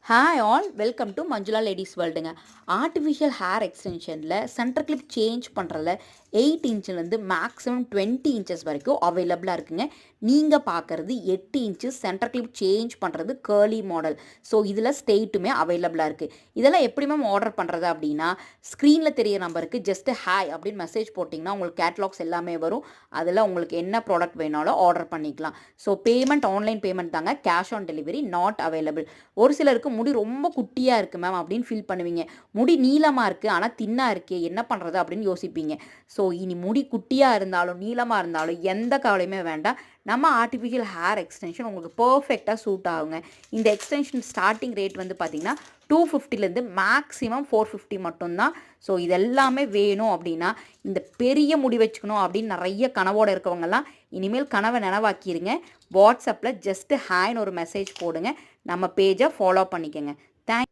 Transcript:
Hi all welcome to Manjula ladies வேர்ல்டுங்க. Artificial hair எக்ஸ்டென்ஷனில் centre clip change பண்ணுறதுல 8 இன்ச்சிலேருந்து maximum 20 inches வரைக்கும் அவைலபிளாக இருக்குங்க. நீங்கள் பார்க்குறது 8 இன்ச்சஸ் சென்டர் கிளிப் சேஞ்ச் பண்ணுறது கேர்லி மாடல். ஸோ இதில் ஸ்டேட்டுமே அவைலபிளாக இருக்குது. இதெல்லாம் எப்படி மேம் ஆர்டர் பண்ணுறது அப்படின்னா, ஸ்க்ரீனில் தெரிய நம்பருக்கு ஜஸ்ட்டு ஹாய் அப்படின்னு மெசேஜ் போட்டிங்கன்னா உங்களுக்கு கேட்லாக்ஸ் எல்லாமே வரும். அதில் உங்களுக்கு என்ன ப்ராடக்ட் வேணாலும் ஆர்டர் பண்ணிக்கலாம். ஸோ பேமெண்ட் ஆன்லைன் பேமெண்ட் தாங்க, cash on delivery not available. ஒரு சிலருக்கு முடி ரொம்ப குட்டியாக இருக்குது மேம் அப்படின்னு ஃபீல் பண்ணுவீங்க. முடி நீளமாக இருக்குது ஆனால் தின்னாக இருக்கே, என்ன பண்ணுறது அப்படின்னு யோசிப்பீங்க. ஸோ இனி முடி குட்டியாக இருந்தாலும் நீளமாக இருந்தாலும் எந்த கவலையுமே வேண்டாம். நம்ம ஆர்டிஃபிஷியல் ஹேர் எக்ஸ்டென்ஷன் உங்களுக்கு பர்ஃபெக்டாக சூட் ஆகுங்க. இந்த எக்ஸ்டென்ஷன் ஸ்டார்டிங் ரேட் வந்து பார்த்திங்கன்னா 250லேருந்து மேக்ஸிமம் 450 மட்டும்தான். ஸோ இதெல்லாமே வேணும் அப்படின்னா, இந்த பெரிய முடி வச்சுக்கணும் அப்படின்னு நிறைய கனவோடு இருக்கவங்கெல்லாம் இனிமேல் கனவை நினைவாக்கிடுங்க. வாட்ஸ்அப்பில் ஜஸ்ட்டு ஹாய்னு ஒரு மெசேஜ் போடுங்க, நம்ம பேஜை ஃபாலோ பண்ணிக்கோங்க. தேங்க்